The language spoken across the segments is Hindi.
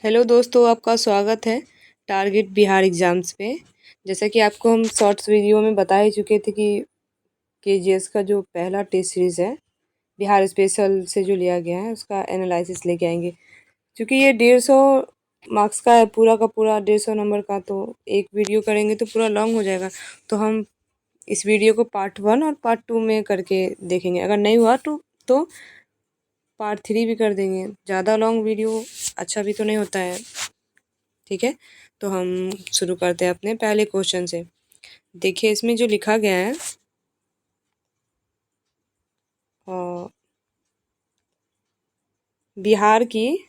हेलो दोस्तों, आपका स्वागत है टारगेट बिहार एग्ज़ाम्स पे। जैसा कि आपको हम शॉर्ट्स वीडियो में बता ही चुके थे कि केजीएस का जो पहला टेस्ट सीरीज़ है बिहार स्पेशल से जो लिया गया है उसका एनालिसिस लेके आएंगे। क्योंकि ये 150 मार्क्स का है, पूरा का पूरा 150 नंबर का, तो एक वीडियो करेंगे तो पूरा लॉन्ग हो जाएगा। तो हम इस वीडियो को पार्ट 1 और पार्ट 2 में करके देखेंगे। अगर नहीं हुआ तो पार्ट 3 भी कर देंगे। ज़्यादा लॉन्ग वीडियो अच्छा भी तो नहीं होता है। ठीक है, तो हम शुरू करते हैं अपने पहले क्वेश्चन से। देखिए इसमें जो लिखा गया है, बिहार की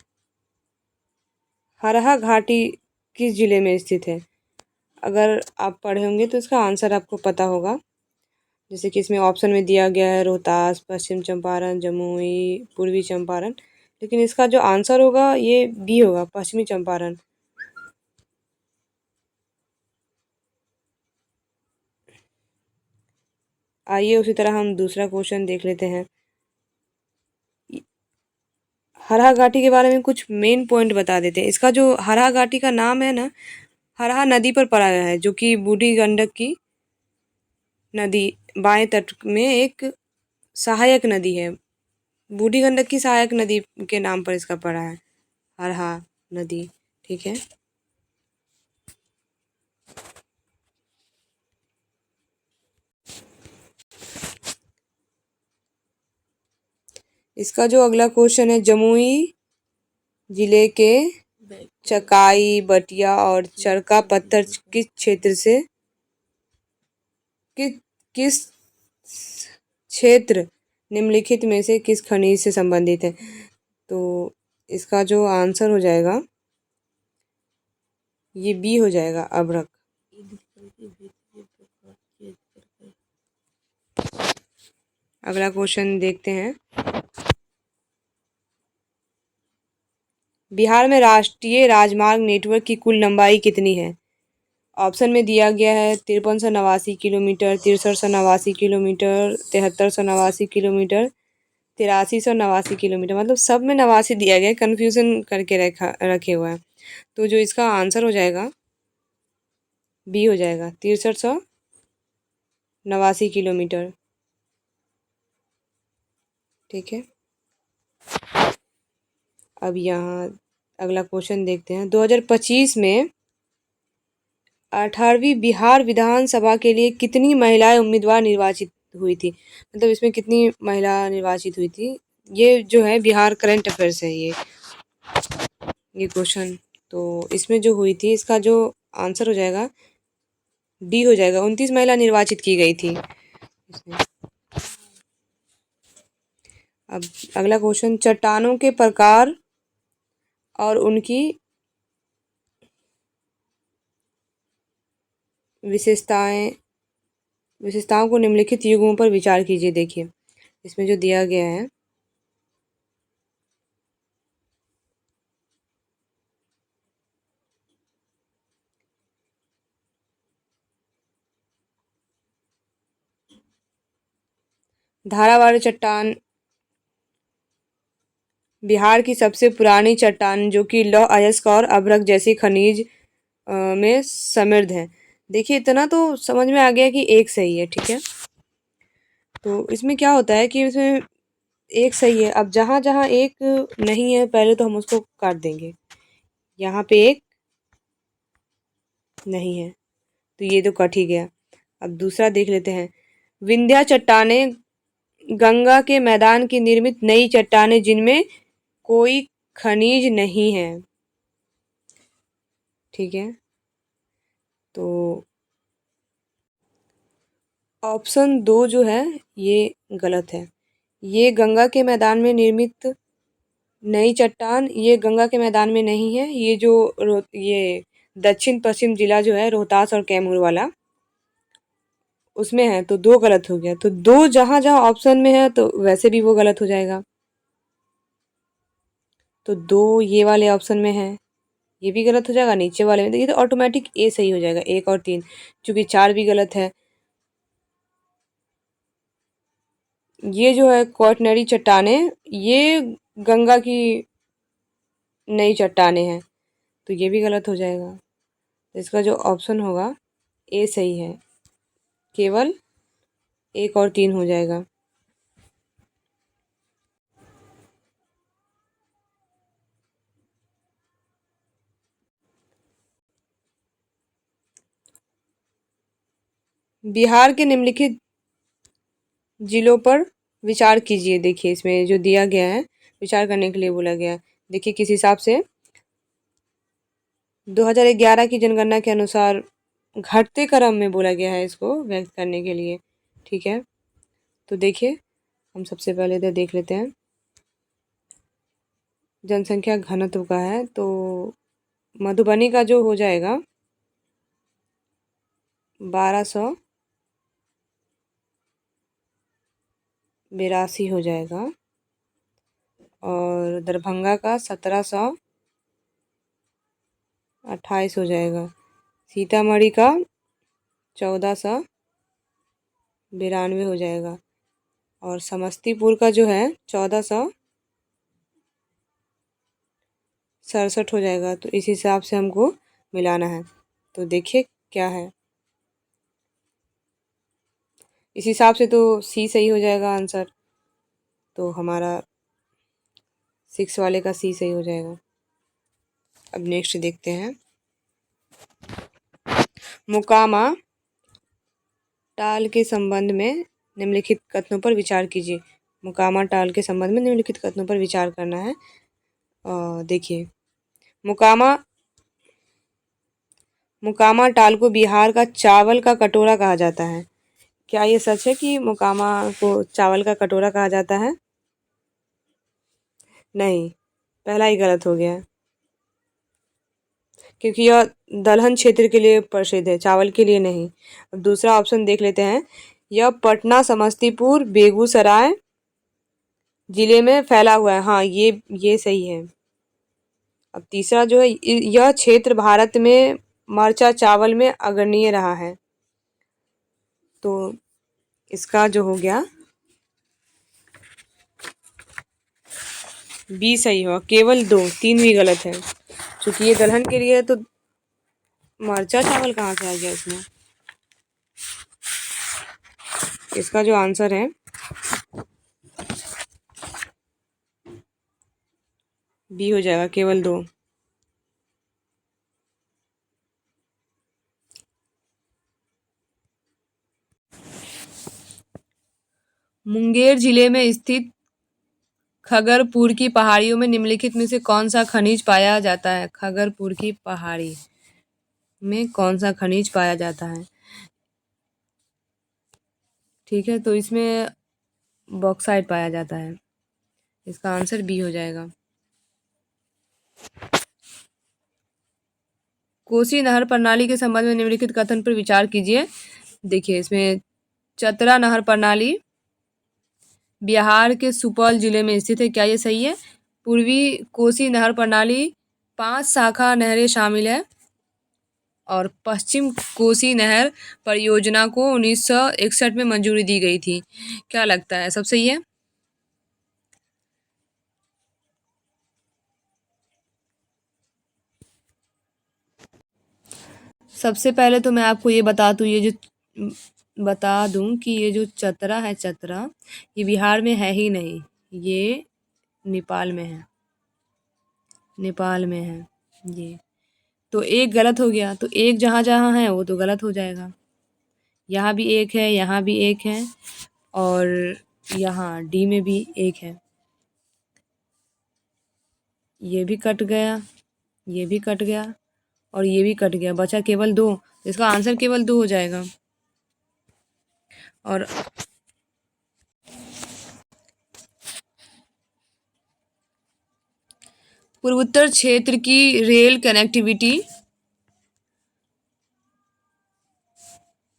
हरहा घाटी किस जिले में स्थित है? अगर आप पढ़े होंगे तो इसका आंसर आपको पता होगा। जैसे कि इसमें ऑप्शन में दिया गया है रोहतास, पश्चिम चंपारण, जमुई, पूर्वी चंपारण, लेकिन इसका जो आंसर होगा ये बी होगा, पश्चिमी चंपारण। आइए उसी तरह हम दूसरा क्वेश्चन देख लेते हैं। हरहा घाटी के बारे में कुछ मेन पॉइंट बता देते हैं। इसका जो हरहा घाटी का नाम है ना, हरहा नदी पर पड़ा है, जो कि बूढ़ी गंडक की नदी बाएं तट में एक सहायक नदी है। बूढ़ी गंडक की सहायक नदी के नाम पर इसका पड़ा है, हरहा नदी। ठीक है, इसका जो अगला क्वेश्चन है, जमुई जिले के चकाई, बटिया और चरका पत्थर किस क्षेत्र से किस क्षेत्र निम्नलिखित में से किस खनिज से संबंधित है? तो इसका जो आंसर हो जाएगा ये बी हो जाएगा, अभ्रक। अगला क्वेश्चन देखते हैं। बिहार में राष्ट्रीय राजमार्ग नेटवर्क की कुल लंबाई कितनी है? ऑप्शन में दिया गया है 5389 किलोमीटर, 6389 किलोमीटर, 7389 किलोमीटर, 8389 किलोमीटर। मतलब सब में 89 दिया गया है, कन्फ्यूज़न करके रखे हुआ है। तो जो इसका आंसर हो जाएगा बी हो जाएगा, 6389 किलोमीटर। ठीक है, अब यहाँ अगला क्वेश्चन देखते हैं। 2025 में 18वीं बिहार विधानसभा के लिए कितनी महिलाएं उम्मीदवार निर्वाचित हुई थी? मतलब इसमें कितनी महिला निर्वाचित हुई थी? ये जो है बिहार करंट अफेयर्स है ये क्वेश्चन। तो इसमें जो हुई थी इसका जो आंसर हो जाएगा डी हो जाएगा, 29 महिला निर्वाचित की गई थी इसमें। अब अगला क्वेश्चन, चट्टानों के प्रकार और उनकी विशेषताओं को निम्नलिखित युगों पर विचार कीजिए। देखिए इसमें जो दिया गया है, धारावाड़ चट्टान बिहार की सबसे पुरानी चट्टान, जो कि लौह अयस्क और अभ्रक जैसी खनिज में समृद्ध है। देखिए इतना तो समझ में आ गया कि एक सही है। ठीक है, तो इसमें क्या होता है कि इसमें एक सही है। अब जहाँ जहाँ एक नहीं है पहले तो हम उसको काट देंगे। यहाँ पे एक नहीं है तो ये तो कट ही गया। अब दूसरा देख लेते हैं। विंध्या चट्टानें गंगा के मैदान की निर्मित नई चट्टानें जिनमें कोई खनिज नहीं है। ठीक है, तो ऑप्शन 2 जो है ये गलत है। ये गंगा के मैदान में निर्मित नई चट्टान ये गंगा के मैदान में नहीं है। ये जो ये दक्षिण पश्चिम जिला जो है रोहतास और कैमूर वाला, उसमें है। तो 2 गलत हो गया। तो 2 जहाँ जहाँ ऑप्शन में है तो वैसे भी वो गलत हो जाएगा। तो 2 ये वाले ऑप्शन में है, ये भी गलत हो जाएगा। नीचे वाले में तो ये तो ऑटोमेटिक ए सही हो जाएगा, 1 और 3, क्योंकि 4 भी गलत है। ये जो है क्वाटरनरी चट्टानें ये गंगा की नई चट्टानें हैं। तो ये भी गलत हो जाएगा। तो इसका जो ऑप्शन होगा ए सही है, केवल 1 और 3 हो जाएगा। बिहार के निम्नलिखित जिलों पर विचार कीजिए। देखिए इसमें जो दिया गया है विचार करने के लिए बोला गया है। देखिए किस हिसाब से 2011 की जनगणना के अनुसार घटते क्रम में बोला गया है इसको व्यक्त करने के लिए। ठीक है, तो देखिए हम सबसे पहले इधर देख लेते हैं। जनसंख्या घनत्व का है तो मधुबनी का जो हो जाएगा 1282 हो जाएगा, और दरभंगा का 1728 हो जाएगा, सीतामढ़ी का 1492 हो जाएगा, और समस्तीपुर का जो है 1467 हो जाएगा। तो इस हिसाब से हमको मिलाना है। तो देखिए क्या है, इस हिसाब से तो सी सही हो जाएगा आंसर। तो हमारा 6 वाले का सी सही हो जाएगा। अब नेक्स्ट देखते हैं। मुकामा टाल के संबंध में निम्नलिखित कथनों पर विचार कीजिए। मुकामा टाल के संबंध में निम्नलिखित कथनों पर विचार करना है। देखिए मुकामा टाल को बिहार का चावल का कटोरा कहा जाता है। क्या ये सच है कि मुकामा को चावल का कटोरा कहा जाता है? नहीं, पहला ही गलत हो गया, क्योंकि यह दलहन क्षेत्र के लिए प्रसिद्ध है, चावल के लिए नहीं। अब दूसरा ऑप्शन देख लेते हैं। यह पटना, समस्तीपुर, बेगूसराय जिले में फैला हुआ है। हाँ, ये सही है। अब तीसरा जो है, यह क्षेत्र भारत में मरचा चावल में अग्रणीय रहा है। तो इसका जो हो गया बी सही हो, केवल 2, 3 भी गलत है। क्योंकि ये दलहन के लिए है तो मरचा चावल कहाँ से आ गया इसमें। इसका जो आंसर है बी हो जाएगा, केवल 2। मुंगेर जिले में स्थित खगरपुर की पहाड़ियों में निम्नलिखित में से कौन सा खनिज पाया जाता है? खगरपुर की पहाड़ी में कौन सा खनिज पाया जाता है? ठीक है, तो इसमें बॉक्साइट पाया जाता है। इसका आंसर बी हो जाएगा। कोसी नहर प्रणाली के संबंध में निम्नलिखित कथन पर विचार कीजिए। देखिए इसमें चतरा नहर प्रणाली बिहार के सुपौल जिले में स्थित है। क्या ये सही है? पूर्वी कोसी नहर प्रणाली 5 शाखा नहरें शामिल है, और पश्चिम कोसी नहर परियोजना को 1961 में मंजूरी दी गई थी। क्या लगता है, सब सही है? सबसे पहले तो मैं आपको ये बता दूं कि ये जो चतरा है, चतरा ये बिहार में है ही नहीं, ये नेपाल में है। नेपाल में है ये। तो एक गलत हो गया, तो एक जहाँ जहाँ है वो तो गलत हो जाएगा। यहाँ भी एक है, यहाँ भी एक है, और यहाँ डी में भी एक है। ये भी कट गया, ये भी कट गया, और ये भी कट गया, बचा केवल 2। इसका आंसर केवल 2 हो जाएगा। और पूर्वोत्तर क्षेत्र की रेल कनेक्टिविटी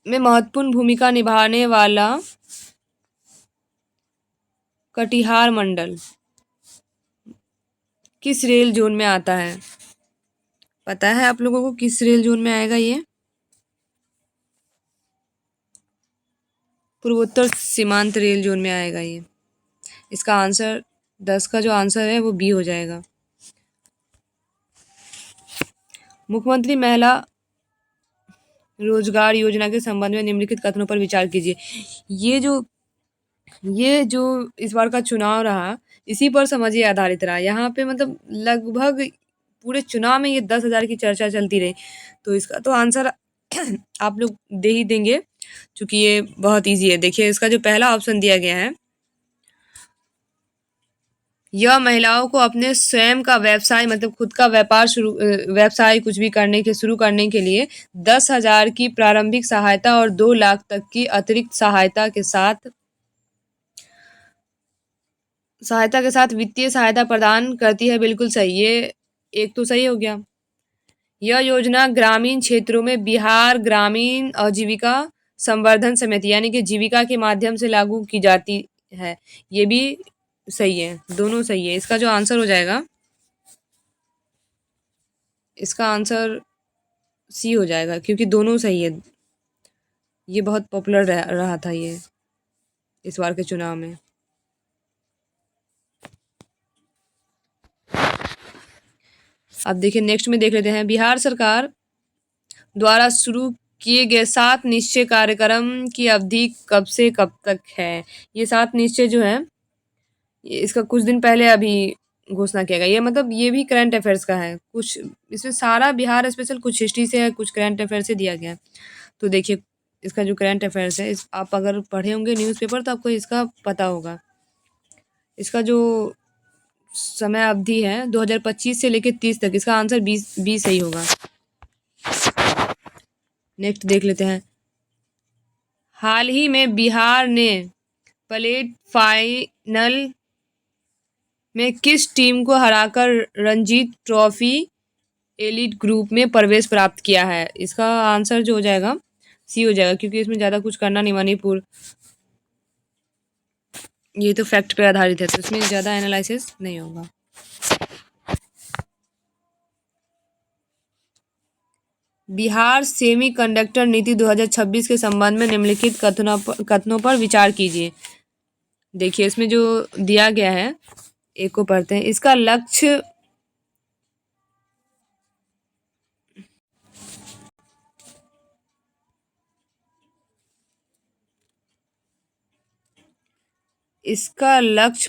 में महत्वपूर्ण भूमिका निभाने वाला कटिहार मंडल किस रेल जोन में आता है? पता है आप लोगों को किस रेल जोन में आएगा ये? पूर्वोत्तर सीमांत रेल जोन में आएगा ये। इसका आंसर 10 का जो आंसर है वो बी हो जाएगा। मुख्यमंत्री महिला रोजगार योजना के संबंध में निम्नलिखित कथनों पर विचार कीजिए। ये जो ये जो इस बार का चुनाव रहा, इसी पर समझिए आधारित रहा। यहाँ पे मतलब लगभग पूरे चुनाव में ये 10,000 की चर्चा चलती रही। तो इसका तो आंसर आप लोग दे ही देंगे, चूँकि ये बहुत ईज़ी है। देखिए इसका जो पहला ऑप्शन दिया गया है, यह महिलाओं को अपने स्वयं का व्यवसाय मतलब खुद का व्यवसाय कुछ भी शुरू करने के लिए 10,000 की प्रारंभिक सहायता और 2 लाख तक की अतिरिक्त सहायता के साथ वित्तीय सहायता प्रदान करती है। बिल्कुल सही, ये एक तो सही हो गया। यह योजना ग्रामीण क्षेत्रों में बिहार ग्रामीण आजीविका संवर्धन समिति यानी कि जीविका के माध्यम से लागू की जाती है। ये भी सही है, दोनों सही है। इसका जो आंसर हो जाएगा, इसका आंसर सी हो जाएगा, क्योंकि दोनों सही है। ये बहुत पॉपुलर रहा था ये इस बार के चुनाव में। अब देखिए नेक्स्ट में देख लेते हैं, बिहार सरकार द्वारा शुरू किए गए 7 निश्चय कार्यक्रम की अवधि कब से कब तक है। ये 7 निश्चय जो है, इसका कुछ दिन पहले अभी घोषणा किया गया। ये मतलब ये भी करंट अफेयर्स का है, कुछ इसमें सारा बिहार स्पेशल, कुछ हिस्ट्री से है, कुछ करंट अफेयर से दिया गया है। तो देखिए इसका जो करंट अफेयर्स है, आप अगर पढ़े होंगे न्यूज़पेपर तो आपको इसका पता होगा। इसका जो समय अवधि है 2025 से लेकर 30 तक, इसका आंसर 20 सही होगा। नेक्स्ट देख लेते हैं, हाल ही में बिहार ने प्लेट फाइनल में किस टीम को हराकर रणजी ट्रॉफी एलिट ग्रुप में प्रवेश प्राप्त किया है। इसका आंसर जो हो जाएगा सी हो जाएगा, क्योंकि इसमें ज़्यादा कुछ करना नहीं। मणिपुर, ये तो फैक्ट पे आधारित है, तो इसमें ज़्यादा एनालिसिस नहीं होगा। बिहार सेमीकंडक्टर नीति 2026 के संबंध में निम्नलिखित कथनों पर विचार कीजिए। देखिए इसमें जो दिया गया है, एक को पढ़ते हैं। इसका लक्ष्य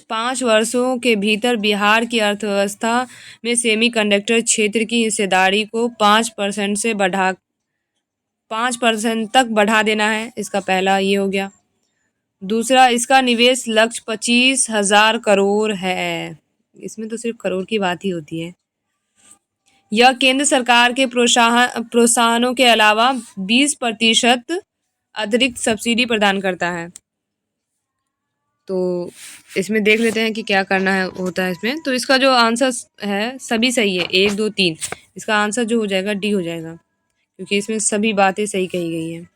5 वर्षों के भीतर बिहार की अर्थव्यवस्था में सेमीकंडक्टर क्षेत्र की हिस्सेदारी को 5% तक बढ़ा देना है। इसका पहला ये हो गया। दूसरा, इसका निवेश लक्ष्य 25,000 करोड़ है। इसमें तो सिर्फ करोड़ की बात ही होती है। यह केंद्र सरकार के प्रोत्साहनों के अलावा 20% अतिरिक्त सब्सिडी प्रदान करता है। तो इसमें देख लेते हैं कि क्या करना है होता है इसमें। तो इसका जो आंसर है सभी सही है, 1 2 3। इसका आंसर जो हो जाएगा डी हो जाएगा, क्योंकि इसमें सभी बातें सही कही गई हैं।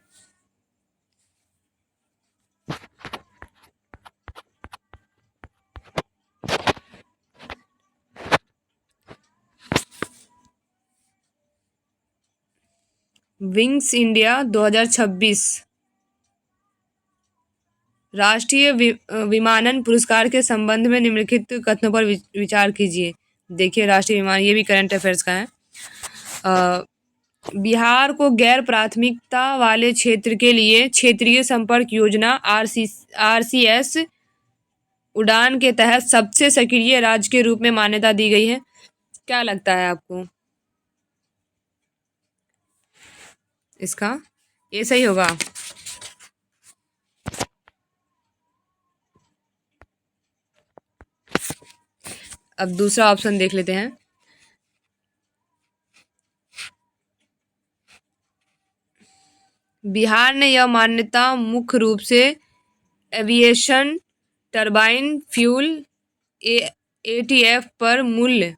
विंग्स इंडिया 2026 राष्ट्रीय विमानन पुरस्कार के संबंध में निम्नलिखित कथनों पर विचार कीजिए। देखिए राष्ट्रीय विमान, ये भी करंट अफेयर्स का है। बिहार को गैर प्राथमिकता वाले क्षेत्र के लिए क्षेत्रीय संपर्क योजना RCS उड़ान के तहत सबसे सक्रिय राज्य के रूप में मान्यता दी गई है। क्या लगता है आपको? इसका ये सही होगा। अब दूसरा ऑप्शन देख लेते हैं, बिहार ने यह मान्यता मुख्य रूप से एविएशन टरबाइन फ्यूल ATF पर मूल्य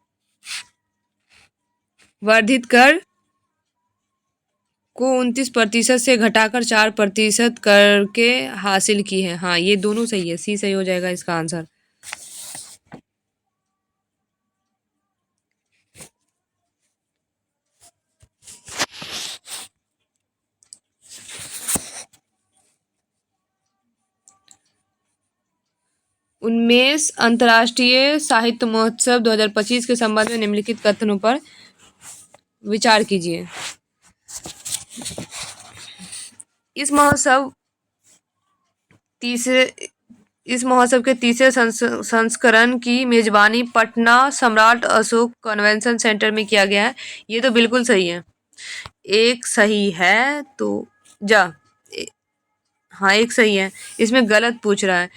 वर्धित कर को 29% से घटाकर 4% करके हासिल की है। हाँ, ये दोनों सही है, सी सही हो जाएगा इसका आंसर। उन्मेष अंतर्राष्ट्रीय साहित्य महोत्सव 2025 के संबंध में निम्नलिखित कथनों पर विचार कीजिए। इस महोत्सव तीसरे इस महोत्सव के तीसरे संस्करण की मेजबानी पटना सम्राट अशोक कन्वेंशन सेंटर में किया गया है। ये तो बिल्कुल सही है। एक सही है तो जा हाँ, एक सही है। इसमें गलत पूछ रहा है।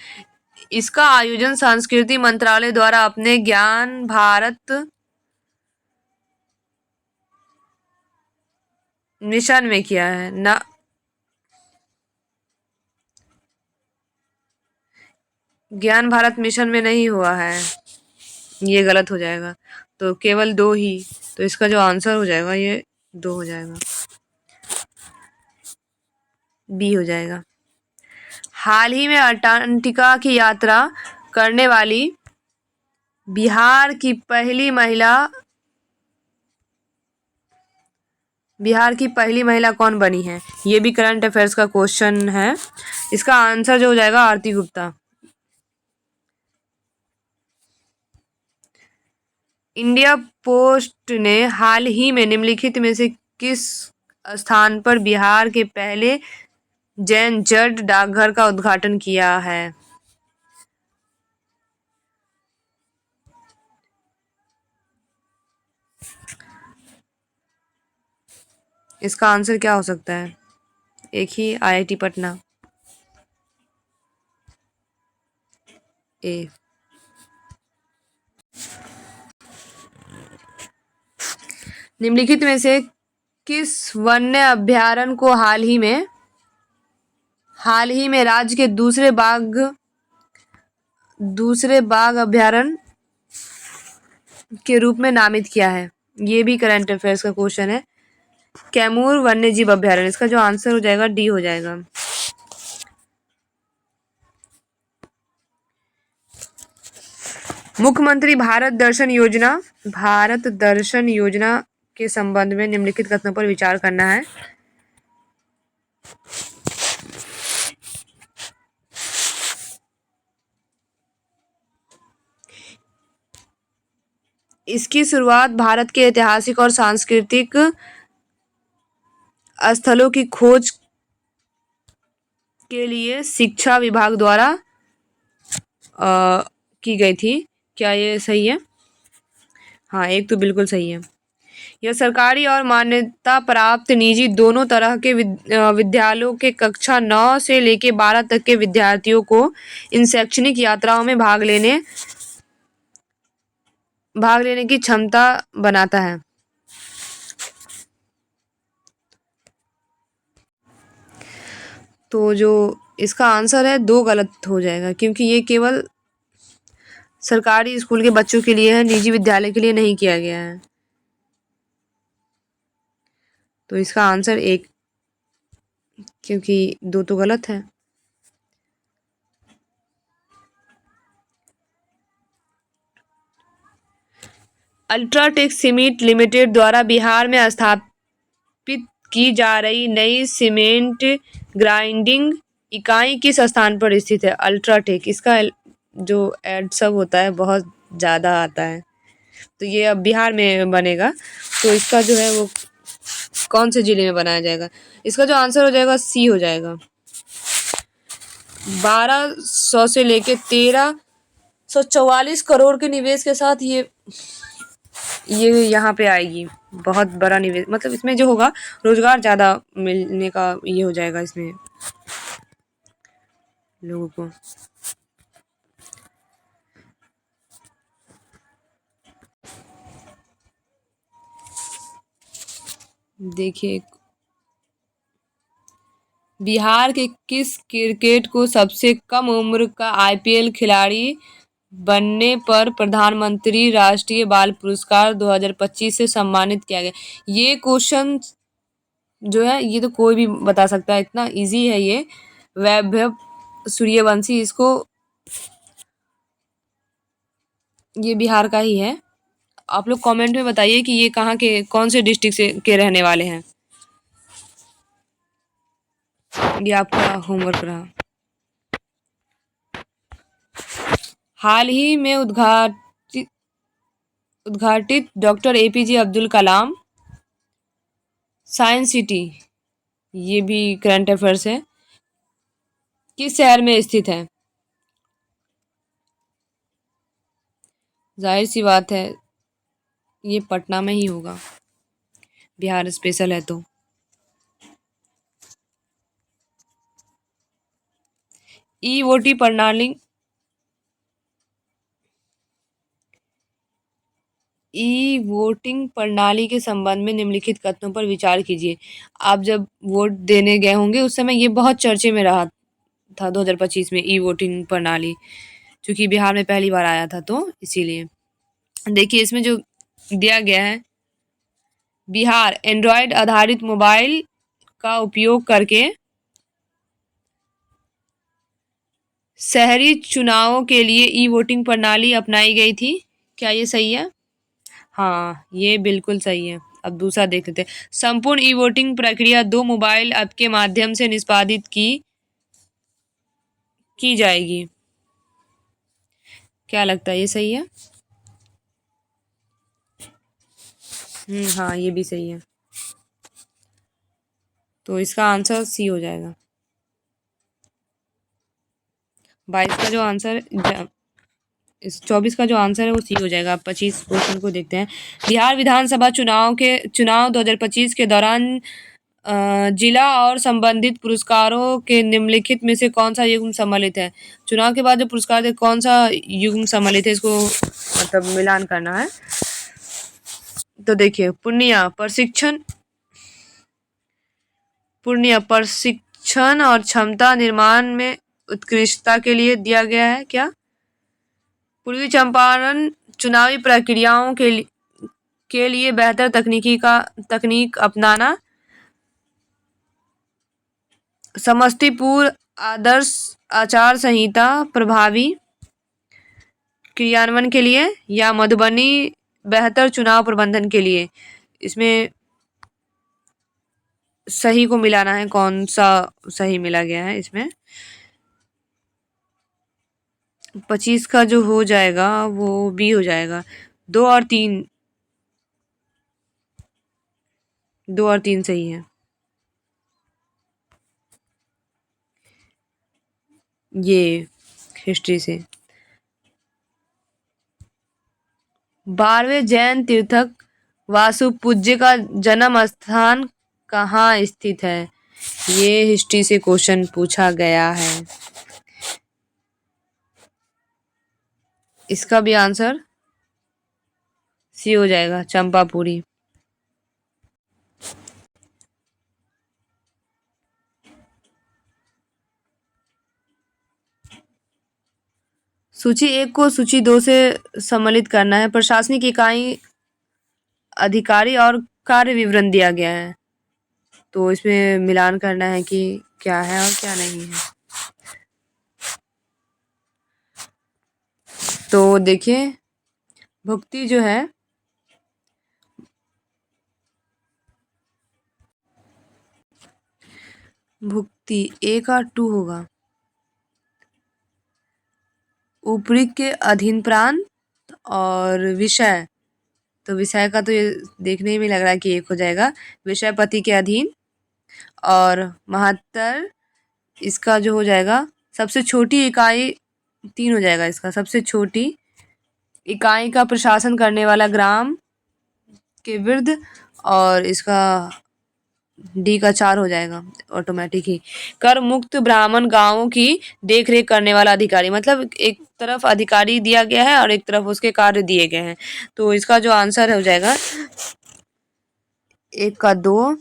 इसका आयोजन संस्कृति मंत्रालय द्वारा अपने ज्ञान भारत मिशन में किया है ना। ज्ञान भारत मिशन में नहीं हुआ है, ये गलत हो जाएगा। तो केवल दो ही, तो इसका जो आंसर हो जाएगा ये दो हो जाएगा, बी हो जाएगा। हाल ही में अंटार्कटिका की यात्रा करने वाली बिहार की पहली महिला कौन बनी है? ये भी करंट अफेयर्स का क्वेश्चन है। इसका आंसर जो हो जाएगा आरती गुप्ता। इंडिया पोस्ट ने हाल ही में निम्नलिखित में से किस स्थान पर बिहार के पहले जैन जड डाकघर का उद्घाटन किया है? इसका आंसर क्या हो सकता है? एक ही, आईआईटी पटना। ए। निम्नलिखित में से किस वन्य अभ्यारण्य को हाल ही में राज्य के दूसरे बाघ अभ्यारण्य के रूप में नामित किया है? ये भी करंट अफेयर्स का क्वेश्चन है। कैमूर वन्यजीव अभ्यारण्य। इसका जो आंसर हो जाएगा डी हो जाएगा। मुख्यमंत्री भारत दर्शन योजना के संबंध में निम्नलिखित कथनों पर विचार करना है। इसकी शुरुआत भारत के ऐतिहासिक और सांस्कृतिक स्थलों की खोज के लिए शिक्षा विभाग द्वारा की गई थी। क्या ये सही है? हाँ, एक तो बिल्कुल सही है। यह सरकारी और मान्यता प्राप्त निजी दोनों तरह के विद्यालयों के कक्षा 9 से लेके 12 तक के विद्यार्थियों को इन शैक्षणिक यात्राओं में भाग लेने की क्षमता बनाता है। तो जो इसका आंसर है दो गलत हो जाएगा, क्योंकि ये केवल सरकारी स्कूल के बच्चों के लिए है, निजी विद्यालय के लिए नहीं किया गया है। तो इसका आंसर एक, क्योंकि दो तो गलत है। अल्ट्राटेक सीमेंट लिमिटेड द्वारा बिहार में स्थापित की जा रही नई सीमेंट ग्राइंडिंग इकाई किस स्थान पर स्थित है? अल्ट्राटेक, इसका जो एड सब होता है बहुत ज़्यादा आता है। तो ये अब बिहार में बनेगा, तो इसका जो है वो कौन से जिले में बनाया जाएगा? इसका जो आंसर हो जाएगा सी हो जाएगा। 1200 से लेके 1344 करोड़ के निवेश के साथ ये यहाँ पे आएगी। बहुत बड़ा निवेश, मतलब इसमें जो होगा रोजगार ज्यादा मिलने का ये हो जाएगा इसमें लोगों को। देखिए, बिहार के किस क्रिकेट को सबसे कम उम्र का आईपीएल खिलाड़ी बनने पर प्रधानमंत्री राष्ट्रीय बाल पुरस्कार 2025 से सम्मानित किया गया? ये क्वेश्चन जो है ये तो कोई भी बता सकता है, इतना इजी है ये। वैभव सूर्यवंशी, इसको ये बिहार का ही है। आप लोग कमेंट में बताइए कि ये कहाँ के, कौन से डिस्ट्रिक्ट से के रहने वाले हैं। ये आपका होमवर्क रहा। हाल ही में उद्घाटित doctor APJ Abdul Kalam science city, ये भी करंट अफेयर्स है, किस शहर में स्थित है? जाहिर सी बात है, ये पटना में ही होगा, बिहार स्पेशल है तो। ई वोटी प्रणाली ई वोटिंग प्रणाली के संबंध में निम्नलिखित कथनों पर विचार कीजिए। आप जब वोट देने गए होंगे उस समय ये बहुत चर्चे में रहा था 2025 में, ई वोटिंग प्रणाली, क्योंकि बिहार में पहली बार आया था तो इसीलिए। देखिए इसमें जो दिया गया है, बिहार एंड्रॉयड आधारित मोबाइल का उपयोग करके शहरी चुनावों के लिए ई वोटिंग प्रणाली अपनाई गई थी। क्या ये सही है? हाँ, ये बिल्कुल सही है। अब दूसरा देख लेते हैं। संपूर्ण ई वोटिंग प्रक्रिया दो मोबाइल ऐप के माध्यम से निष्पादित की जाएगी। क्या लगता है, ये सही है? हाँ, ये भी सही है। तो इसका आंसर सी हो जाएगा। 22 का जो आंसर, इस 24 का जो आंसर है वो सी हो जाएगा। 25 क्वेश्चन को देखते हैं। बिहार विधानसभा चुनाव 2025 के दौरान जिला और संबंधित पुरस्कारों के निम्नलिखित में से कौन सा युग्म सम्मिलित है? चुनाव के बाद जो पुरस्कार थे कौन सा युग्म सम्मिलित है, इसको मतलब मिलान करना है। तो देखिए, पूर्णिया प्रशिक्षण और क्षमता निर्माण में उत्कृष्टता के लिए दिया गया है। क्या? पूर्वी चंपारण चुनावी प्रक्रियाओं के लिए बेहतर तकनीक अपनाना। समस्तीपुर आदर्श आचार संहिता प्रभावी क्रियान्वयन के लिए, या मधुबनी बेहतर चुनाव प्रबंधन के लिए। इसमें सही को मिलाना है, कौन सा सही मिला गया है इसमें। 25 का जो हो जाएगा वो बी हो जाएगा। 2 और 3 सही है। ये हिस्ट्री से 12वें जैन तीर्थक वासुपूज्य का जन्म स्थान कहाँ स्थित है? ये हिस्ट्री से क्वेश्चन पूछा गया है। इसका भी आंसर सी हो जाएगा, चंपापुरी। सूची 1 को सूची 2 से सम्मिलित करना है। प्रशासनिक इकाई, अधिकारी और कार्य विवरण दिया गया है, तो इसमें मिलान करना है कि क्या है और क्या नहीं है। तो देखिए, भुक्ति जो है, भुक्ति ए का 2 होगा। ऊपरी के अधीन प्रांत और विषय, तो विषय का तो ये देखने में लग रहा है कि 1 हो जाएगा। विषयपति के अधीन और महत्तर, इसका जो हो जाएगा सबसे छोटी इकाई 3 हो जाएगा। इसका सबसे छोटी इकाई का प्रशासन करने वाला ग्राम के विरुद्ध, और इसका डी का 4 हो जाएगा ऑटोमेटिक ही। कर मुक्त ब्राह्मण गांवों की देखरेख करने वाला अधिकारी, मतलब एक तरफ अधिकारी दिया गया है और एक तरफ उसके कार्य दिए गए हैं, तो इसका जो आंसर हो जाएगा 1 का 2,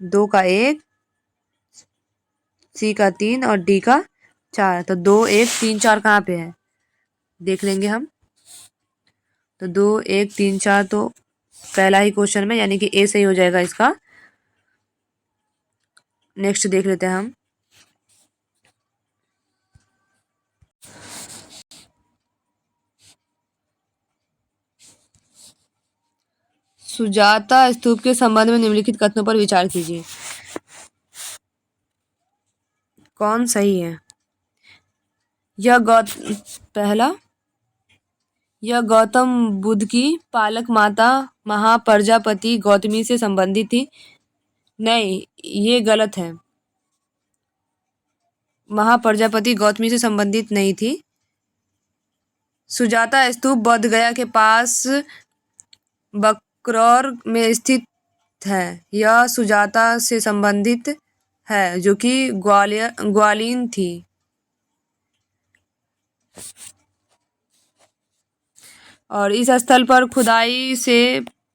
2 का 1, सी का 3 और डी का 4। तो 2, 1, 3, 4 कहाँ पे है देख लेंगे हम। तो 2, 1, 3, 4 तो पहला ही क्वेश्चन में, यानी कि ए सही हो जाएगा इसका। नेक्स्ट देख लेते हैं हम। सुजाता स्तूप के संबंध में निम्नलिखित कथनों पर विचार कीजिए। कौन सही है? पहला, यह गौतम बुद्ध की पालक माता महाप्रजापति गौतमी से संबंधित थी। नहीं, ये गलत है। महाप्रजापति गौतमी से संबंधित नहीं थी। सुजाता स्तूप बोध गया के पास बकरौर में स्थित है। यह सुजाता से संबंधित है, जो कि ग्वालिन थी। और इस स्थल पर खुदाई से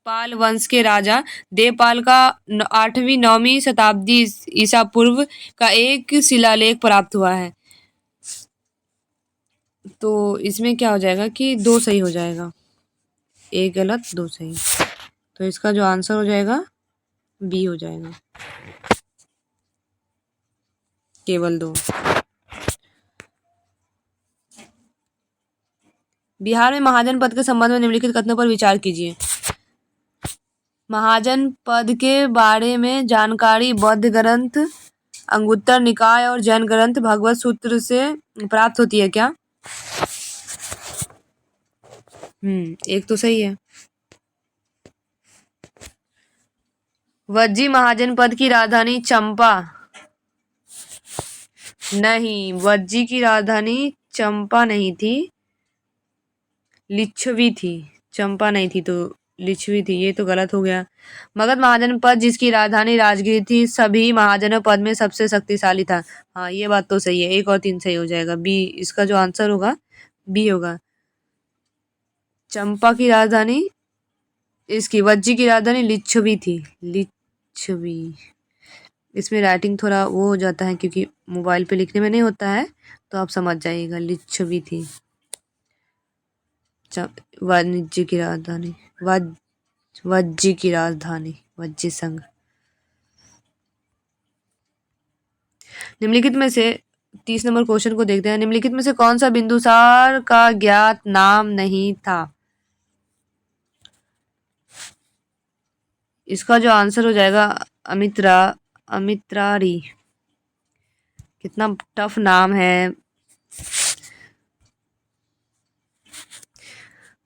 पाल वंश के राजा देवपाल का 8वीं-9वीं शताब्दी ईसा पूर्व का एक शिलालेख प्राप्त हुआ है। तो इसमें क्या हो जाएगा कि 2 सही हो जाएगा, 1 गलत 2 सही। तो इसका जो आंसर हो जाएगा बी हो जाएगा, केवल 2। बिहार में महाजन पद के संबंध में निम्नलिखित कथनों पर विचार कीजिए। महाजन पद के बारे में जानकारी बौद्ध ग्रंथ अंगुत्तर निकाय और जैन ग्रंथ भगवत सूत्र से प्राप्त होती है क्या? एक तो सही है। वज्जी महाजन पद की राजधानी चंपा नहीं, वज्जी की राजधानी चंपा नहीं थी, लिच्छवी थी। चंपा नहीं थी तो लिच्छवी थी, ये तो गलत हो गया। मगध महाजन पद जिसकी राजधानी राजगीर थी, सभी महाजनों पद में सबसे शक्तिशाली था। हाँ, ये बात तो सही है। 1 और 3 सही हो जाएगा। बी इसका जो आंसर होगा बी होगा। चंपा की राजधानी, इसकी वज्जी की राजधानी लिच्छवी थी, लिच्छवी। इसमें राइटिंग थोड़ा वो हो जाता है क्योंकि मोबाइल पे लिखने में नहीं होता है, तो आप समझ जाइएगा। लिच्छवी थी वाणिज्य की राजधानी, वज्जी की राजधानी, वज्जी संघ। निम्नलिखित में से 30 नंबर क्वेश्चन को देखते हैं। निम्नलिखित में से कौन सा बिंदुसार का ज्ञात नाम नहीं था? इसका जो आंसर हो जाएगा अमित्रारी। कितना टफ नाम है।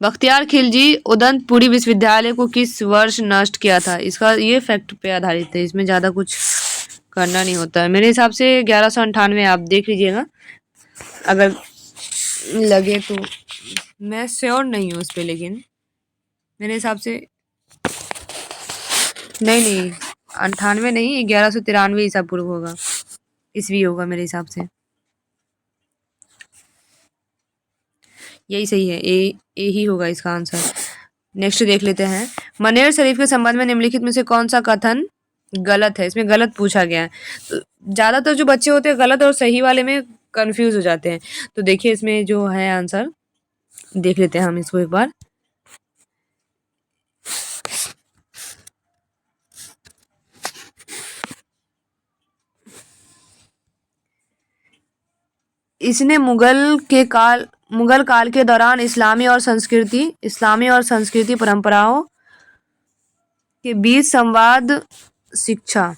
बख्तियार खिलजी उदंतपुरी विश्वविद्यालय को किस वर्ष नष्ट किया था? इसका ये फैक्ट पे आधारित है, इसमें ज़्यादा कुछ करना नहीं होता है। मेरे हिसाब से 1198 आप देख लीजिएगा अगर लगे तो। मैं श्योर नहीं हूँ उस पर, लेकिन मेरे हिसाब से नहीं 98 नहीं, 1193 ईसा पूर्व होगा, ईस्वी होगा मेरे हिसाब से। यही सही है, ए ही होगा इसका आंसर। नेक्स्ट देख लेते हैं। मनेर शरीफ के संबंध में निम्नलिखित में से कौन सा कथन गलत है? इसमें गलत पूछा गया है। तो ज्यादातर जो बच्चे होते हैं गलत और सही वाले में कंफ्यूज हो जाते हैं। तो देखिए इसमें जो है आंसर, देख लेते हैं हम इसको एक बार। इसने मुगल काल के दौरान इस्लामी और संस्कृति परंपराओं के बीच संवाद शिक्षा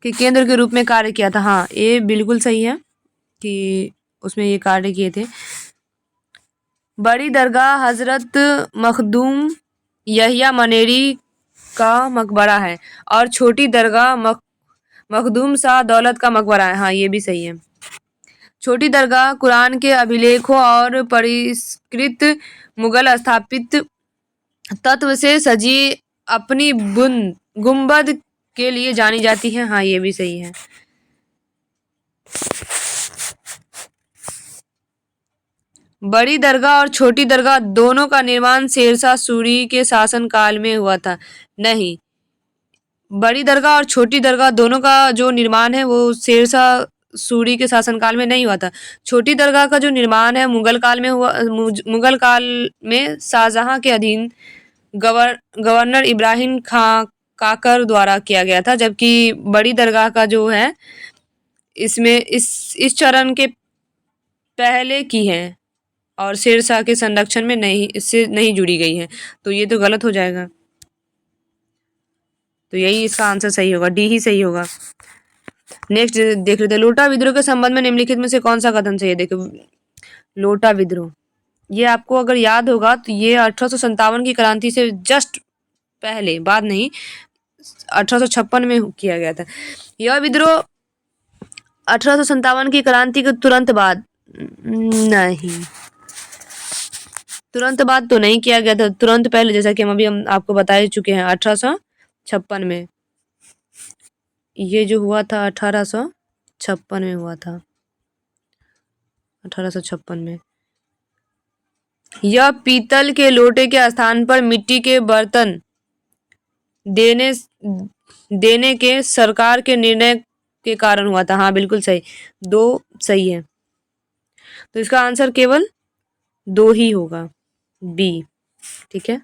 के केंद्र के रूप में कार्य किया था। हाँ, ये बिल्कुल सही है कि उसमें ये कार्य किए थे। बड़ी दरगाह हजरत मखदूम यहिया मनेरी का मकबरा है और छोटी दरगाह मखदूम शाह दौलत का मकबरा है। हाँ, ये भी सही है। छोटी दरगाह कुरान के अभिलेखों और परिष्कृत मुगल स्थापित तत्व से सजी अपनी गुंबद के लिए जानी जाती है। हाँ, ये भी सही है। बड़ी दरगाह और छोटी दरगाह दोनों का निर्माण शेरशाह सूरी के शासन काल में हुआ था। नहीं, बड़ी दरगाह और छोटी दरगाह दोनों का जो निर्माण है वो शेरशाह सूरी के शासनकाल में नहीं हुआ था। छोटी दरगाह का जो निर्माण है मुगल काल में हुआ। मुगल काल में शाहजहां के अधीन गवर्नर इब्राहिम खां काकर द्वारा किया गया था, जबकि बड़ी दरगाह का जो है इसमें इस चरण के पहले की है और शेरशाह के संरक्षण में नहीं, इससे नहीं जुड़ी गई है। तो ये तो गलत हो जाएगा। तो यही इसका आंसर सही होगा, डी ही सही होगा। नेक्स्ट देख लेते हैं। लोटा विद्रोह के संबंध में निम्नलिखित में से कौन सा कथन सही है? देखो, लोटा विद्रोह ये आपको अगर याद होगा तो ये 1857 की क्रांति से जस्ट पहले, बाद नहीं, 1856 में किया गया था। यह विद्रोह 1857 की क्रांति के तुरंत बाद, नहीं, तुरंत बाद तो नहीं किया गया था, तुरंत पहले, जैसा कि हम आपको बता ही चुके हैं, 1856 में। ये जो हुआ था 1856 में हुआ था, 1856 में। यह पीतल के लोटे के स्थान पर मिट्टी के बर्तन देने देने के सरकार के निर्णय के कारण हुआ था। हाँ बिल्कुल सही, दो सही है। तो इसका आंसर केवल दो ही होगा, बी। ठीक है,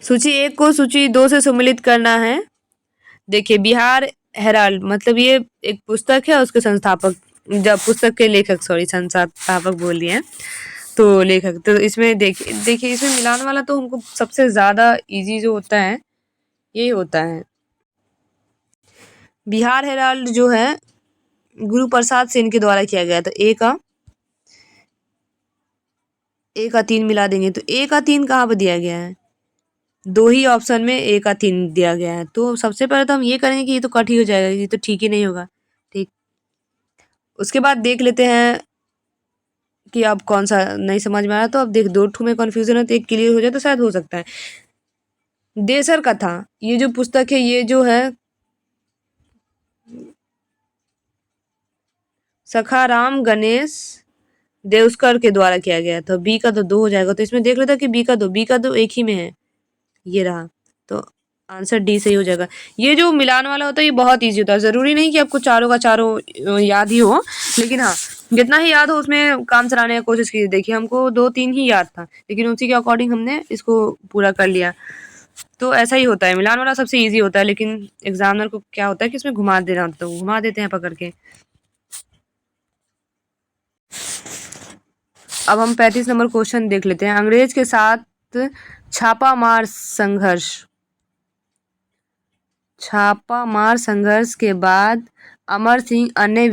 सूची 1 को सूची 2 से सम्मिलित करना है। देखिए, बिहार हेराल्ड मतलब ये एक पुस्तक है, उसके संस्थापक, जब पुस्तक के लेखक, सॉरी संस्थापक बोल दिए हैं, तो लेखक। तो इसमें देखिए इसमें मिलान वाला तो हमको सबसे ज्यादा इजी जो होता है यही होता है। बिहार हेराल्ड जो है गुरु प्रसाद सिंह के द्वारा किया गया था। ए का 3 मिला देंगे तो ए का 3 कहाँ पर दिया गया है? दो ही ऑप्शन में ए का 3 दिया गया है। तो सबसे पहले तो हम ये करेंगे कि ये तो कट ही हो जाएगा, ये तो ठीक ही नहीं होगा। ठीक, उसके बाद देख लेते हैं कि अब कौन सा नहीं समझ में आया। तो अब देख, दो ठू में कंफ्यूजन है तो एक क्लियर हो जाए तो शायद हो सकता है। देसर कथा, ये जो पुस्तक है ये जो है सखाराम गणेश देवस्कर के द्वारा किया गया था। बी का तो 2 हो जाएगा, तो इसमें देख लेते हैं कि बी का 2 एक ही में है, ये रहा। तो आंसर डी सही हो जाएगा। ये जो मिलान वाला होता है ये बहुत इजी होता है, जरूरी नहीं कि आपको चारों का चारों याद ही हो, लेकिन हाँ जितना ही याद हो उसमें काम चलाने की कोशिश कीजिए। देखिए हमको 2-3 ही याद था, लेकिन उसी के अकॉर्डिंग हमने इसको पूरा कर लिया। तो ऐसा ही होता है, मिलान वाला सबसे ईजी होता है, लेकिन एग्जामिनर को क्या होता है कि इसमें घुमा देना होता है, घुमा देते हैं पकड़ के। अब हम 35 नंबर क्वेश्चन देख लेते हैं। अंग्रेज के साथ छापामार संघर्ष के बाद अमर सिंह अन्य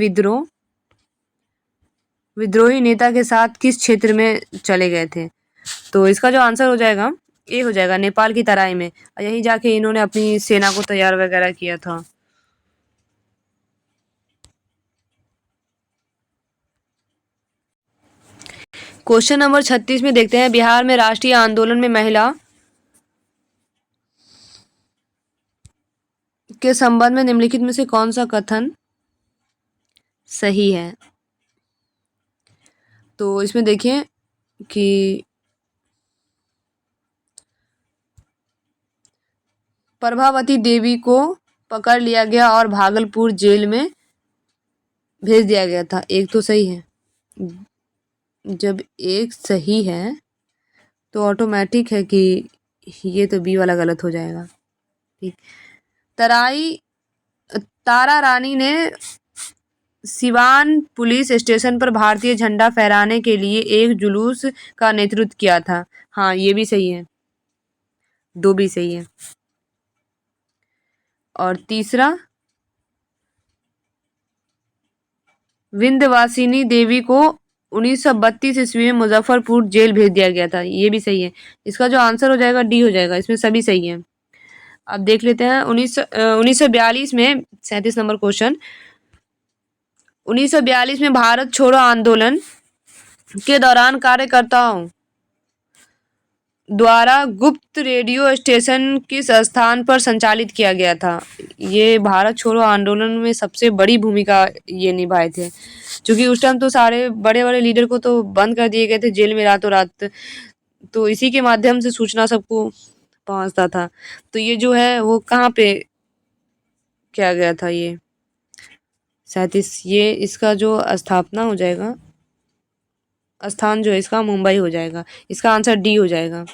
विद्रोही नेता के साथ किस क्षेत्र में चले गए थे? तो इसका जो आंसर हो जाएगा ए हो जाएगा, नेपाल की तराई में। यहीं जाके इन्होंने अपनी सेना को तैयार वगैरह किया था। क्वेश्चन नंबर 36 में देखते हैं, बिहार में राष्ट्रीय आंदोलन में महिला के संबंध में निम्नलिखित में से कौन सा कथन सही है? तो इसमें देखिए कि प्रभावती देवी को पकड़ लिया गया और भागलपुर जेल में भेज दिया गया था। एक तो सही है, जब एक सही है तो ऑटोमेटिक है कि ये तो बी वाला गलत हो जाएगा। ठीक, तारा रानी ने सिवान पुलिस स्टेशन पर भारतीय झंडा फहराने के लिए एक जुलूस का नेतृत्व किया था। हाँ ये भी सही है, दो भी सही है। और तीसरा, विंध्यवासिनी देवी को 1932 ईस्वी में मुजफ्फरपुर जेल भेज दिया गया था। ये भी सही है। इसका जो आंसर हो जाएगा डी हो जाएगा, इसमें सभी सही है। अब देख लेते हैं 1942 में 37 नंबर क्वेश्चन। 1942 में भारत छोड़ो आंदोलन के दौरान कार्यकर्ताओं द्वारा गुप्त रेडियो स्टेशन किस स्थान पर संचालित किया गया था? ये भारत छोड़ो आंदोलन में सबसे बड़ी भूमिका ये निभाए थे, क्योंकि उस टाइम तो सारे बड़े बड़े लीडर को तो बंद कर दिए गए थे जेल में रातों रात, तो इसी के माध्यम से सूचना सबको पहुंचता था। तो ये जो है वो कहाँ पे किया गया था? ये 37, ये इसका जो स्थापना हो जाएगा, स्थान जो है इसका मुंबई हो जाएगा। इसका आंसर डी हो जाएगा।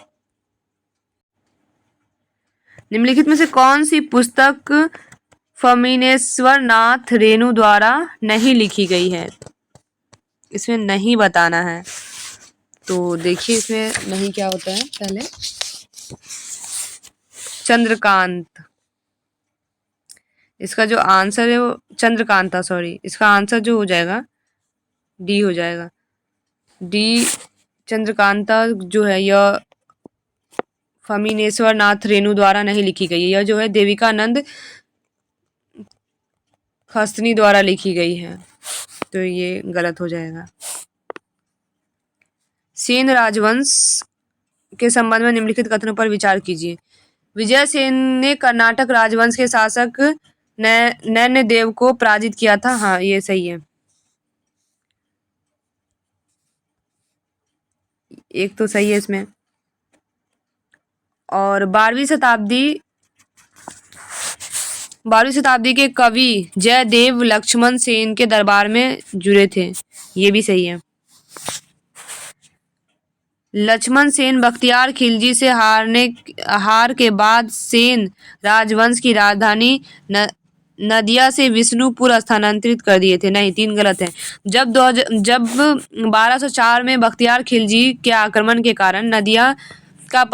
निम्नलिखित में से कौन सी पुस्तक फमीनेश्वर नाथ रेणु द्वारा नहीं लिखी गई है? इसमें नहीं बताना है। तो देखिए इसमें नहीं क्या होता है, पहले चंद्रकांत, इसका जो आंसर है वो चंद्रकांता, सॉरी, इसका आंसर जो हो जाएगा डी हो जाएगा। डी चंद्रकांता जो है यह फमीनेश्वर नाथ रेणु द्वारा नहीं लिखी गई है, यह जो है देविकानंद खसनी द्वारा लिखी गई है, तो ये गलत हो जाएगा। सेन राजवंश के संबंध में निम्नलिखित कथनों पर विचार कीजिए। विजय सेन ने कर्नाटक राजवंश के शासक नैन्यदेव को पराजित किया था। हाँ, ये सही है। एक तो सही है इसमें। और 12वीं शताब्दी के कवि जयदेव लक्ष्मण सेन के दरबार में जुड़े थे, ये भी सही है। लक्ष्मण सेन बख्तियार खिलजी से हार के बाद सेन राजवंश की राजधानी नदिया से विष्णुपुर स्थानांतरित कर दिए थे। नहीं, 3 गलत है। जब 1204 में बख्तियार खिलजी के आक्रमण के कारण नदिया का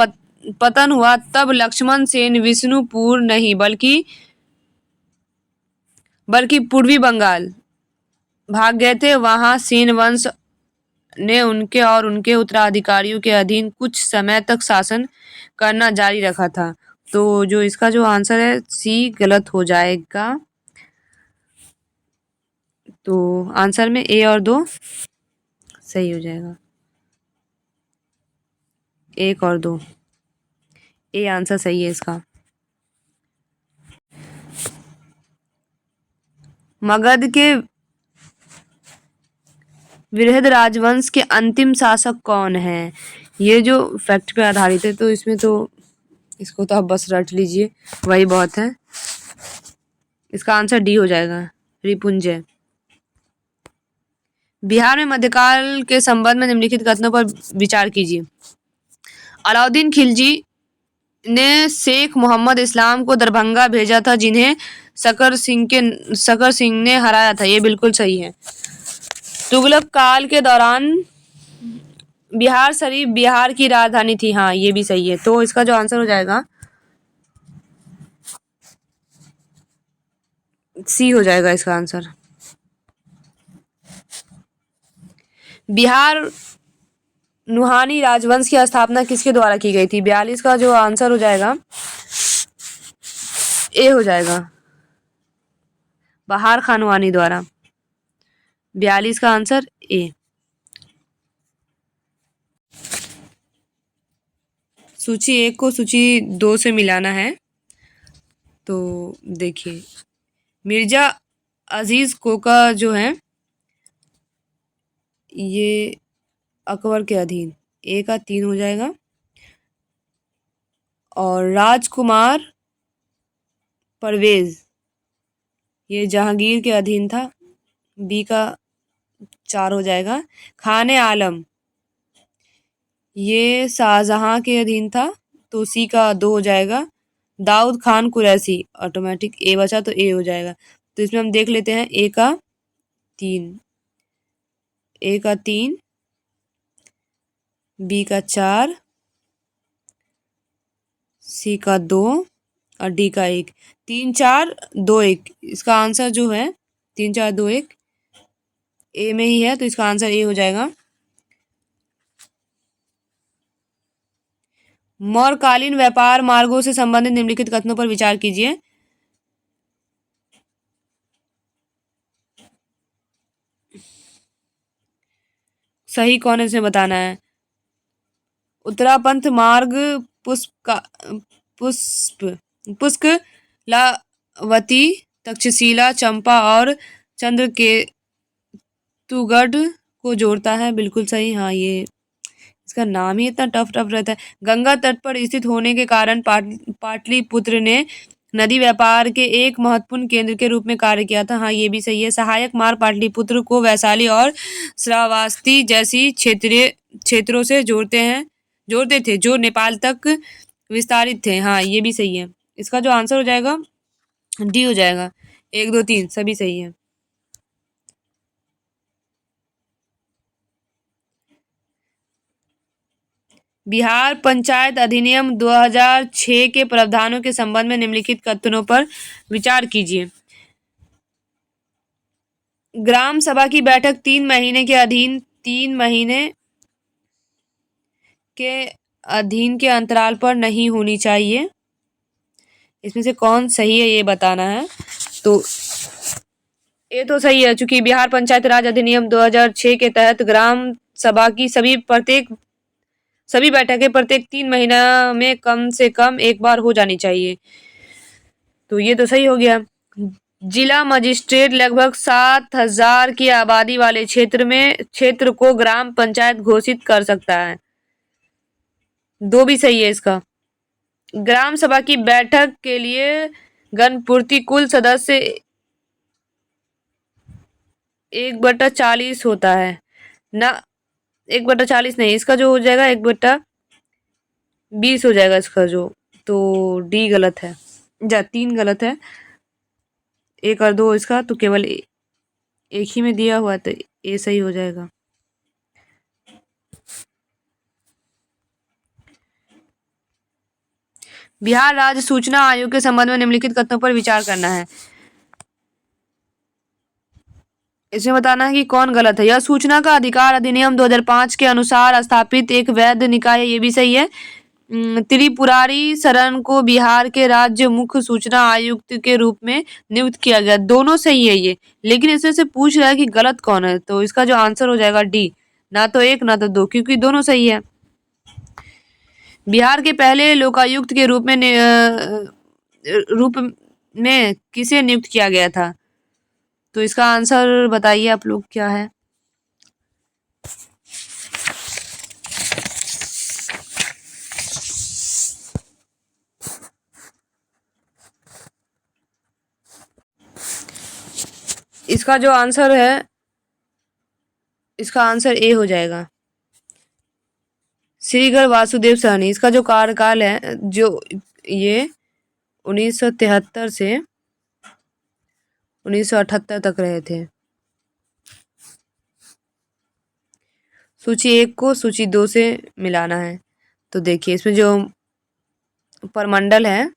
पतन हुआ, तब लक्ष्मण सेन विष्णुपुर नहीं बल्कि पूर्वी बंगाल भाग गए थे। वहां सेन वंश ने उनके और उनके उत्तराधिकारियों के अधीन कुछ समय तक शासन करना जारी रखा था। तो जो इसका जो आंसर है सी गलत हो जाएगा। तो आंसर में ए और 2 सही हो जाएगा। 1 और 2 ए आंसर सही है इसका। मगध के वृहद राजवंश के अंतिम शासक कौन है? ये जो फैक्ट पे आधारित है, तो इसमें तो इसको तो आप बस रट लीजिए, वही बहुत है। इसका आंसर डी हो जाएगा, रिपुंजय। बिहार में मध्यकाल के संबंध में निम्नलिखित कथनों पर विचार कीजिए। अलाउद्दीन खिलजी ने शेख मोहम्मद इस्लाम को दरभंगा भेजा था, जिन्हें शक्कर सिंह ने हराया था, ये बिल्कुल सही है। तुगलक काल के दौरान बिहार शरीफ बिहार की राजधानी थी। हाँ, ये भी सही है। तो इसका जो आंसर हो जाएगा सी हो जाएगा इसका आंसर। बिहार नुहानी राजवंश की स्थापना किसके द्वारा की गई थी? 42 का जो आंसर हो जाएगा ए हो जाएगा, बहार खान नुहानी द्वारा। 42 का आंसर ए। सूची 1 को सूची 2 से मिलाना है। तो देखिए, मिर्जा अजीज कोका जो है ये अकबर के अधीन, ए का 3 हो जाएगा। और राजकुमार परवेज ये जहांगीर के अधीन था, बी का 4 हो जाएगा। खाने आलम ये शाहजहां के अधीन था, तो सी का 2 हो जाएगा। दाऊद खान कुरैशी ऑटोमेटिक ए बचा, तो ए हो जाएगा। तो इसमें हम देख लेते हैं ए का 3, बी का 4, सी का 2 और डी का 1। 3 4 2 1 इसका आंसर जो है 3 4 2 1 ए में ही है, तो इसका आंसर ए हो जाएगा। मौर्यकालीन व्यापार मार्गों से संबंधित निम्नलिखित कथनों पर विचार कीजिए। सही कौन है इसमें बताना है। उत्तरापंथ मार्ग पुष्प लावती तक्षशिला चंपा और चंद्रकेतुगढ़ को जोड़ता है, बिल्कुल सही। हाँ, ये इसका नाम ही इतना टफ रहता है। गंगा तट पर स्थित होने के कारण पाटलिपुत्र ने नदी व्यापार के एक महत्वपूर्ण केंद्र के रूप में कार्य किया था। हाँ, ये भी सही है। सहायक मार्ग पाटलिपुत्र को वैशाली और श्रावस्ती जैसी क्षेत्रों से जोड़ते थे, जो नेपाल तक विस्तारित थे। हाँ, ये भी सही है। इसका जो आंसर हो जाएगा डी हो जाएगा। 1 2 3 सभी सही है। बिहार पंचायत अधिनियम 2006 के प्रावधानों के संबंध में निम्नलिखित कथनों पर विचार कीजिए। ग्राम सभा की बैठक 3 महीने के अधीन 3 महीने के अधीन के अंतराल पर नहीं होनी चाहिए। इसमें से कौन सही है ये बताना है। तो ये तो सही है, चूंकि बिहार पंचायत राज अधिनियम 2006 के तहत ग्राम सभा की सभी बैठकें प्रत्येक 3 महीना में कम से कम एक बार हो जानी चाहिए। तो ये तो सही हो गया। जिला मजिस्ट्रेट लगभग 7,000 की आबादी वाले क्षेत्र को ग्राम पंचायत घोषित कर सकता है। 2 भी सही है इसका। ग्राम सभा की बैठक के लिए गणपूर्ति कुल सदस्य 1/40 होता है ना। 1/40 नहीं, इसका जो हो जाएगा 1/20 हो जाएगा इसका जो। तो डी गलत है, 3 गलत है, 1 और 2 इसका तो केवल एक ही में दिया हुआ है, तो ए सही हो जाएगा। बिहार राज्य सूचना आयोग के संबंध में निम्नलिखित कथनों पर विचार करना है। इसमें बताना है कि कौन गलत है। यह सूचना का अधिकार अधिनियम 2005 के अनुसार स्थापित एक वैध निकाय है, ये भी सही है। त्रिपुरारी शरण को बिहार के राज्य मुख्य सूचना आयुक्त के रूप में नियुक्त किया गया। दोनों सही है ये, लेकिन इसमें से पूछ रहा है कि गलत कौन है, तो इसका जो आंसर हो जाएगा डी, ना तो 1 ना तो 2, क्योंकि दोनों सही है। बिहार के पहले लोकायुक्त के रूप में किसे नियुक्त किया गया था। तो इसका आंसर बताइए आप लोग क्या है। इसका जो आंसर है, इसका आंसर ए हो जाएगा, श्रीगढ़ वासुदेव सहनी। इसका जो कार्यकाल है, जो ये 1973 से 1978 तक रहे थे। सूची 1 को सूची 2 से मिलाना है। तो देखिए इसमें जो परमंडल है,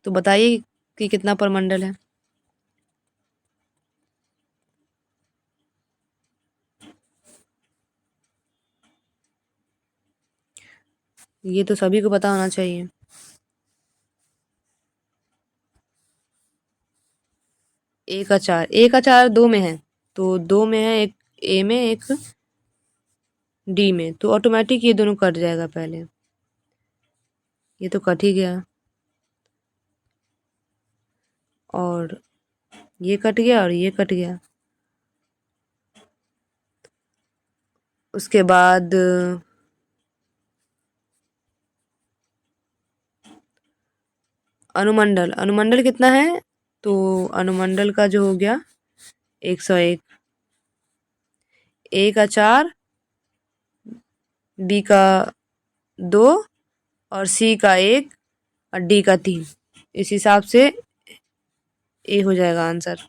तो बताइए कि कितना परमंडल है। ये तो सभी को पता होना चाहिए। एक का 4 2 में है, तो 2 में है, एक ए में एक डी में, तो ऑटोमेटिक ये दोनों कट जाएगा पहले। ये तो कट ही गया, और ये कट गया और ये कट गया। उसके बाद अनुमंडल कितना है, तो अनुमंडल का जो हो गया 101। ए का 4, बी का 2 और सी का 1 और डी का 3। इस हिसाब से ए हो जाएगा आंसर।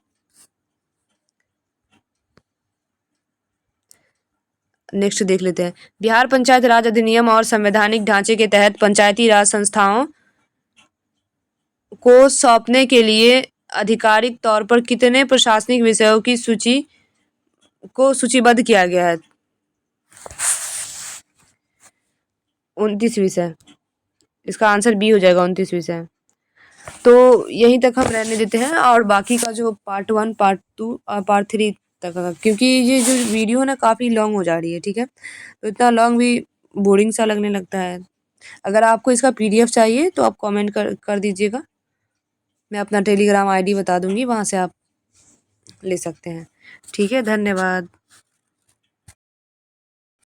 नेक्स्ट देख लेते हैं। बिहार पंचायत राज अधिनियम और संवैधानिक ढांचे के तहत पंचायती राज संस्थाओं को सौंपने के लिए आधिकारिक तौर पर कितने प्रशासनिक विषयों की सूची को सूचीबद्ध किया गया है। 29 विषय। इसका आंसर बी हो जाएगा, 29 विषय। तो यहीं तक हम रहने देते हैं, और बाकी का जो पार्ट 1 पार्ट 2 और पार्ट 3 तक, क्योंकि ये जो वीडियो है ना काफ़ी लॉन्ग हो जा रही है, ठीक है। तो इतना लॉन्ग भी बोरिंग सा लगने लगता है। अगर आपको इसका PDF चाहिए तो आप कमेंट कर दीजिएगा, मैं अपना टेलीग्राम ID बता दूंगी, वहाँ से आप ले सकते हैं। ठीक है, धन्यवाद।